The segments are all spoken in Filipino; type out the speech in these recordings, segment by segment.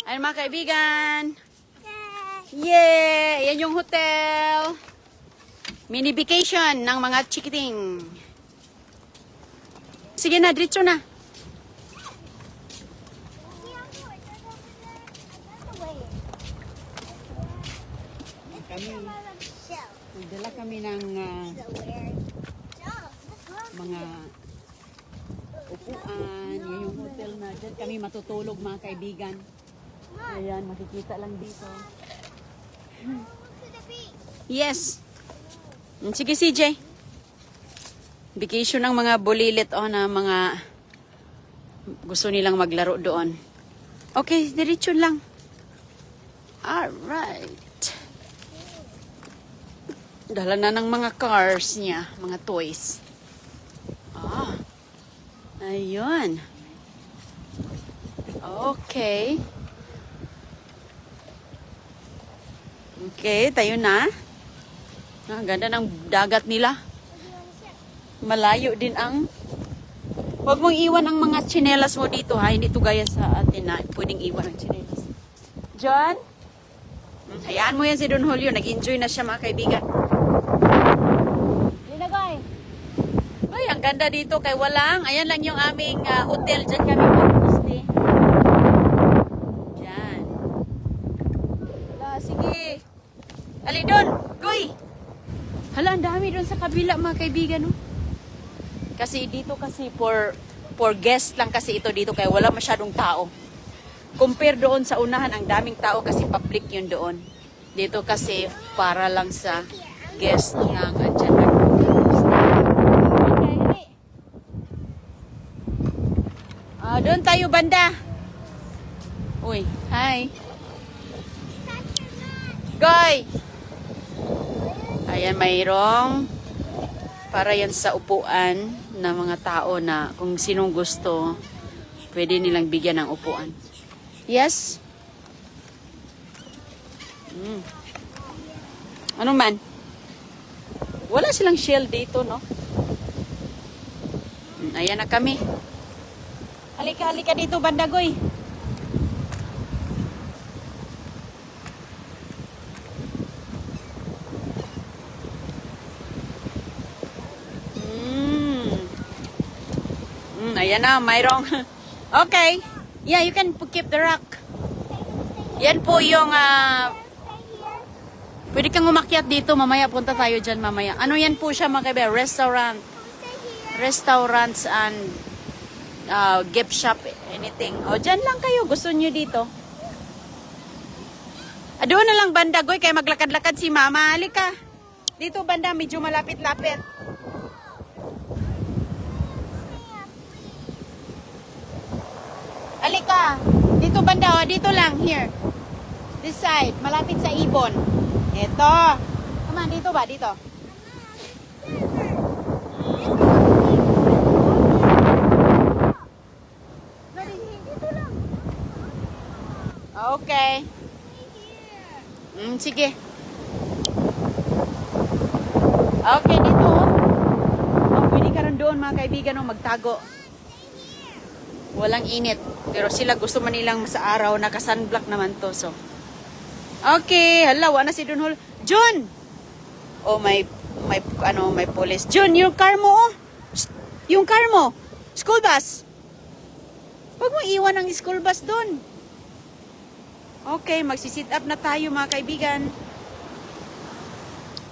Ayun mga kaibigan. Yay! Yan yung hotel. Mini vacation ng mga chikiting. Sige na, diretso na. Nagdala kami ng mga upuan. Yan yung hotel na dyan kami matutulog mga kaibigan. Ayan, makikita lang dito. Yes. Sige CJ. Vacation ng mga bulilit na mga gusto nilang maglaro doon. Okay, diretso lang. Alright. Dala na ng mga cars niya, mga toys. Ayun. Okay. Okay, tayo na. Ang ganda ng dagat nila. Malayo din ang... Huwag mong iwan ang mga tsinelas mo dito ha. Hindi ito gaya sa atin na pwedeng iwan ang tsinelas. John? Hayaan mo yan si Don Julio. Nag-enjoy na siya mga kaibigan. Linagay. Ay, ang ganda dito kay walang. Ayan lang yung aming hotel. Diyan kami mag-stay. Diyan. Hala, sige. Ali doon. Goy. Hala, ang dami doon sa kabila mga kaibigan. No? Kasi dito kasi for guest lang kasi ito dito kaya wala masyadong tao. Compare doon sa unahan, ang daming tao kasi public yun doon. Dito kasi para lang sa guest lang. Andyan lang. Doon tayo banda. Uy, hi. Goy! Ayan, mayroong para yan sa upuan na mga tao na kung sinong gusto, pwede nilang bigyan ng upuan. Yes? Ano man? Wala silang shell dito, no? Ayan na kami. Halika, halika dito, Bandagoy. Ayan na, mayroong... Okay. Yeah, you can keep the rock. Yan po yung... Pwede kang umakyat dito. Mamaya, punta tayo dyan mamaya. Ano yan po siya mga kaibigan? Restaurant. Restaurants and gift shop. Anything. O, dyan lang kayo. Gusto nyo dito. Doon na lang banda, Goy. Kaya maglakad-lakad si Mama. Halika. Dito banda, medyo malapit-lapit. Alika, dito banda, dito lang, here. This side, malapit sa ibon. Ito. Come on, dito ba? Dito. Dito lang. Okay. Sige. Okay, dito. Pwede ka rin doon, mga kaibigan, magtago. Walang init. Pero sila gusto man nilang sa araw, naka-sunblock naman to. So. Okay. Hala, wala na si Don Hol. John! Oh, may police. John, yung car mo, oh. Yung car mo. School bus. Huwag mo iwan ang school bus doon. Okay, magsisit up na tayo mga kaibigan.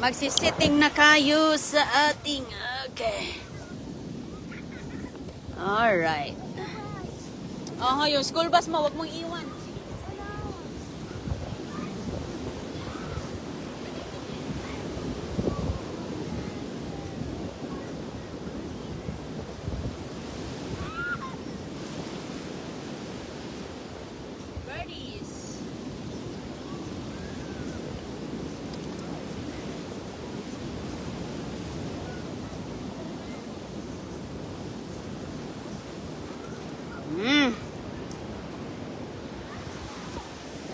Magsisitting na kayo sa ating... Okay. Alright. Yung school bus mo, wag mong iwan. Birdies.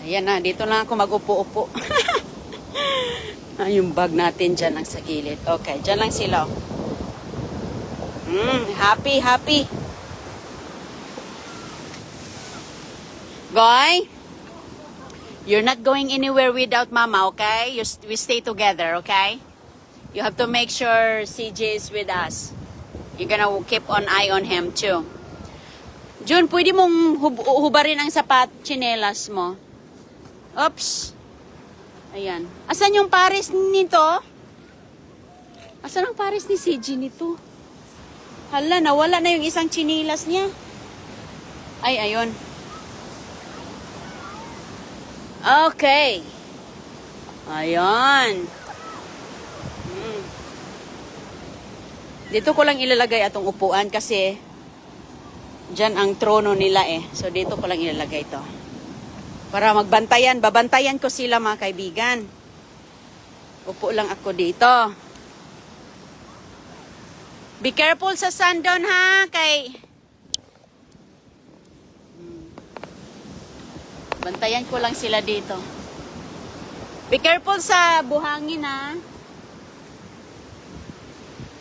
Ayan na, dito lang ako mag-upo-upo. Yung bag natin dyan lang sa gilid. Okay, dyan lang sila. Happy, happy. Goy? You're not going anywhere without Mama, okay? We stay together, okay? You have to make sure CJ is with us. You're gonna keep an eye on him too. Jun, pwede mong hubarin ang tsinelas mo. Oops. Ayan. Asan yung pares nito? Asan ang pares ni CJ nito? Hala, nawala na yung isang tsinelas niya. Ay, ayun. Okay. Ayan. Dito ko lang ilalagay atong upuan kasi dyan ang trono nila eh. So dito ko lang ilalagay ito. Para magbantayan. Babantayan ko sila mga kaibigan. Upo lang ako dito. Be careful sa sundown ha. Bantayan ko lang sila dito. Be careful sa buhangin ha.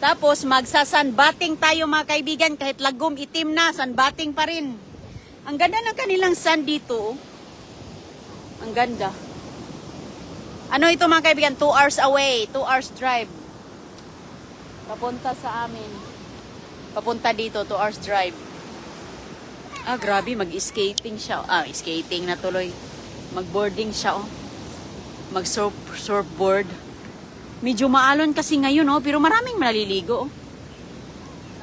Tapos magsa-sunbathing tayo mga kaibigan. Kahit lagom itim na, sunbathing pa rin. Ang ganda ng kanilang sun dito. Ang ganda. Ano ito mga kaibigan? 2 hours away. 2 hours drive. Papunta sa amin. Papunta dito, 2 hours drive. Ah, grabe. Mag-skating siya. Ah, skating na tuloy. Mag-boarding siya, oh. Mag-surfboard. Medyo maalon kasi ngayon, oh. Pero maraming maliligo, oh.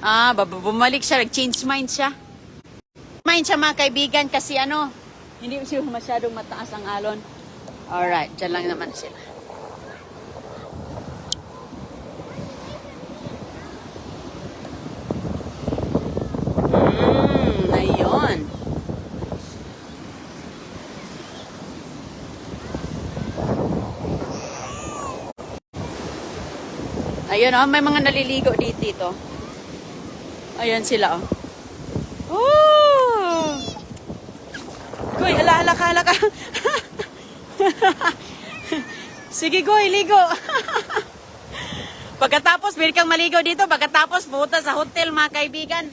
Ah, bumalik siya. Nag-change mind siya. Mind siya, mga kaibigan, kasi ano, hindi siya masyadong mataas ang alon. Alright, dyan lang naman sila. Ayun. Ayun, oh, may mga naliligo dito. Ayun sila, oh. Oh! Goy, ala ka. Sige, Goy, ligo. Pagkatapos, pwede kang maligo dito. Pagkatapos, pumunta sa hotel, mga kaibigan.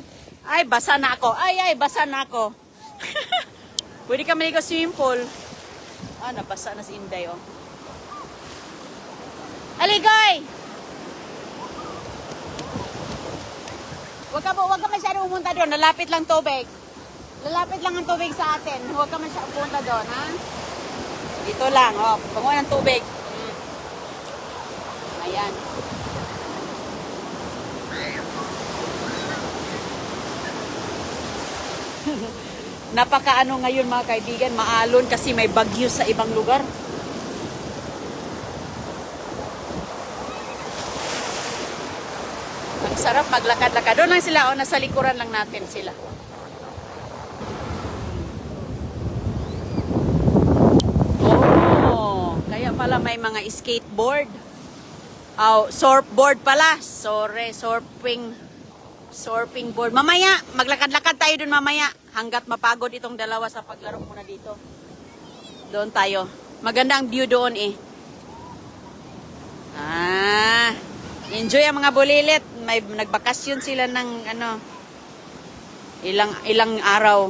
Ay, basa na ako. Basa na ako. Pwede kang maligo swimming pool. Ah, nabasa na si Inday, oh. Aligoy! Huwag ka masyadong pumunta doon. Lalapit lang tubig. Lalapit lang ang tubig sa atin. Huwag ka masyadong pumunta doon, ha? Dito lang, oh. Panguha ng tubig. Ayan. Napakaano ngayon mga kaibigan, maalon kasi may bagyo sa ibang lugar. Ang sarap maglakad-lakad. Doon lang sila, nasa likuran lang natin sila. Oh, kaya pala may mga skateboard. Oh, surfboard pala. Surfing board. Mamaya, maglakad-lakad tayo doon mamaya. Hanggat mapagod itong dalawa sa paglaro muna dito. Doon tayo. Maganda ang view doon eh. Ah, enjoy ang mga bulilit. May nagbakasyon sila ng ilang araw.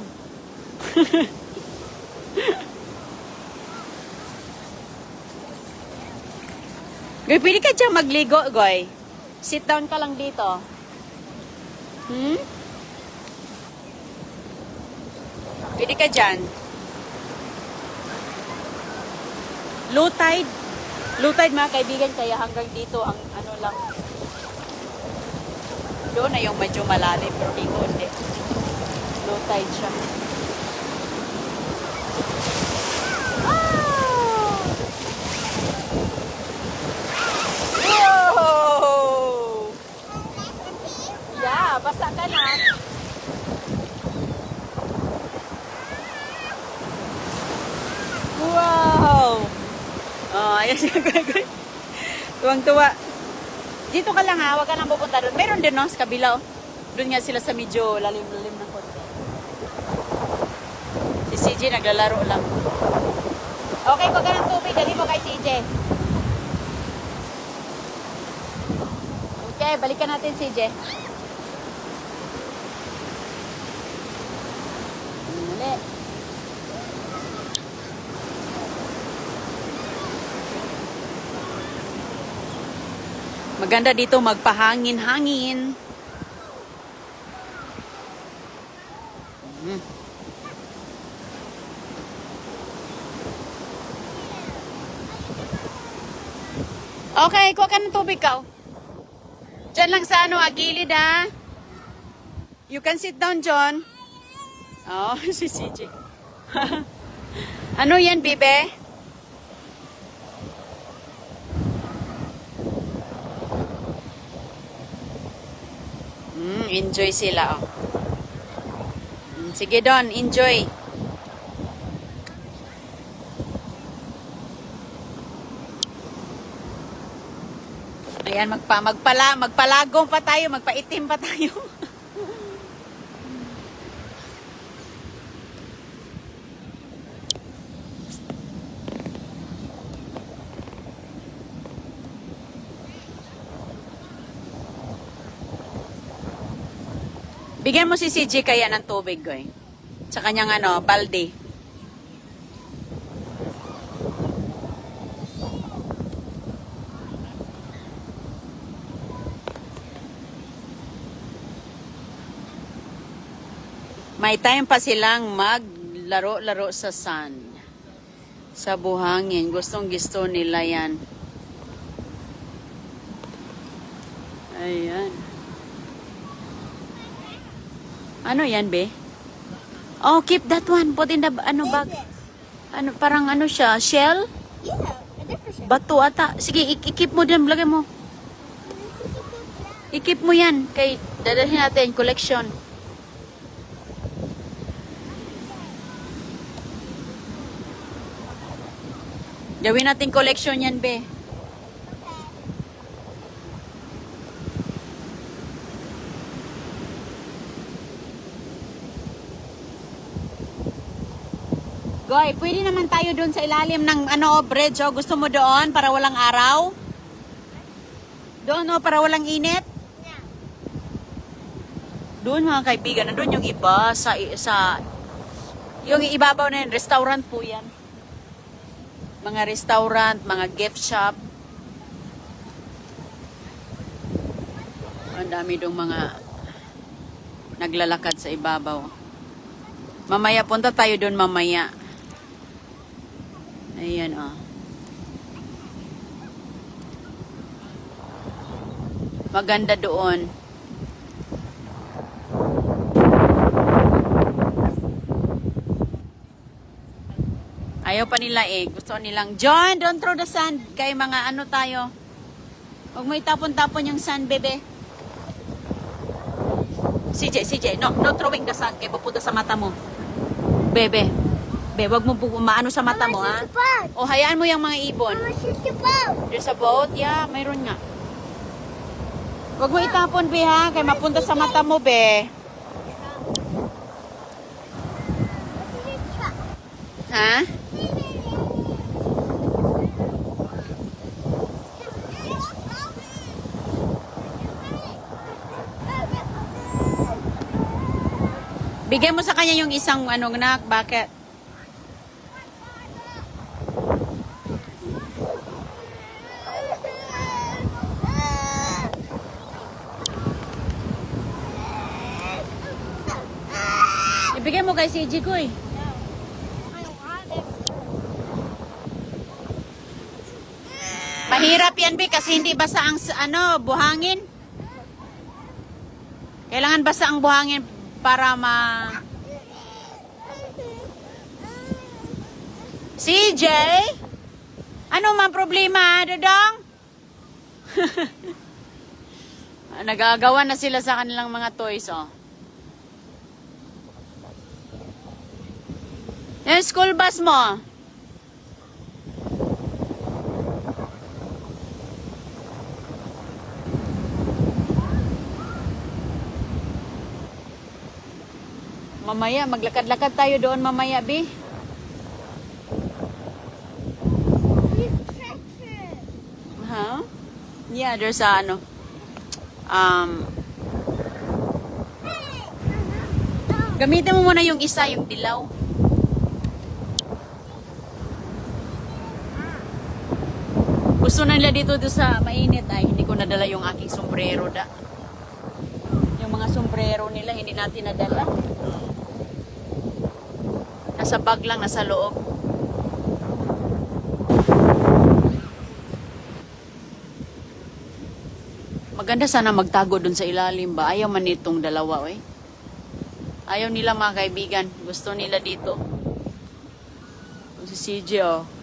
Goy, pwede ka dyan magligo, Goy. Sit down ka lang dito. Pwede ka dyan. Low tide. Low tide mga kaibigan, kaya hanggang dito ang ano lang. Doon na yung medyo malalim, pero dito hindi. Low tide siya. Wow! Yeah, basa ka na. Wow! Oh, ayan siya. Tuwang-tuwa. Dito ka lang ha, huwag ka lang pupunta doon. Meron din no, sa kabila. Oh. Doon nga sila sa medyo lalim-lalim ng konti. Si CJ naglalaro lang. Okay, pag ka ng tubig, dali mo kay CJ. Okay, balikan natin CJ. Dali. Maganda dito magpahangin-hangin. Okay, kuha ka ng tubig ka. Diyan lang sa gilid ha. You can sit down, John. Oh, si CJ. Ano yan, bibe? Enjoy sila, oh. Sige, Don, enjoy. Ayan, magpalagong pa tayo, magpaitim pa tayo. Bigyan mo si CJ kaya ng tubig, goy. Sa kanyang balde. May time pa silang maglaro-laro sa sun. Sa buhangin. Gustong-gusto nila yan. Ayan. Ano yan, be? Oh, keep that one. Put in the, bag. Parang siya? Shell? Yeah, a different shape. Bato ata. Sige, i-keep mo dyan. Lagay mo. I-keep mo yan. Kay, dadalhin natin. Collection. Gawin natin collection yan, be. Goy, pwede naman tayo doon sa ilalim ng bridge. Oh. Gusto mo doon para walang araw? Doon, para walang init? Yeah. Doon, mga kaibigan. Doon yung iba sa yung ibabaw na yun. Restaurant po yan. Mga restaurant, mga gift shop. Ang dami dong mga naglalakad sa ibabaw. Mamaya, punta tayo doon mamaya. Ayan, oh. Maganda doon. Ayaw pa nila eh. Gusto nilang, John, don't throw the sand. Kaya mga tayo. Huwag mo itapon-tapon yung sand, bebe. CJ, no throwing the sand. Kaya pupunta sa mata mo. Bebe. Wag mo maano sa mata mo, ha? O, hayaan mo yung mga ibon. There's a boat? Yeah, mayroon nga. Wag mo itapon, be, ha? Kaya mapunta sa mata mo, be. Ha? Bigyan mo sa kanya yung isang nak, bakit? Ibigay mo kay CJ ko eh. Mahirap yan, be, kasi hindi basa ang buhangin. Kailangan basa ang buhangin para CJ? Ano man problema, Dodong? Nagagawa na sila sa kanilang mga toys, oh. Yung school bus mo. Mamaya, maglakad-lakad tayo doon mamaya, Bi. Huh? Yeah, there's gamitin mo muna yung isa, yung dilaw. Gusto na nila dito sa mainit. Ay, hindi ko nadala yung aking sombrero da. Yung mga sombrero nila, hindi natin nadala. Nasa bag lang, nasa loob. Maganda sana magtago dun sa ilalim ba? Ayaw man itong dalawa, oy. Ayaw nila mga kaibigan. Gusto nila dito. Si CJ, oh.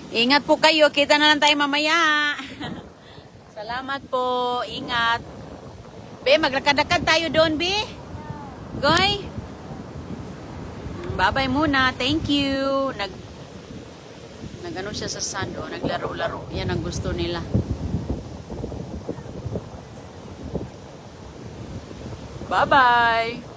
Ingat po kayo. Kita na lang tayo mamaya. Salamat po. Ingat. Be, maglakad-lakad tayo doon, Be. Goy. Bye-bye muna. Thank you. Nag-ano siya sa sand, oh. Naglaro-laro. Yan ang gusto nila. Bye-bye.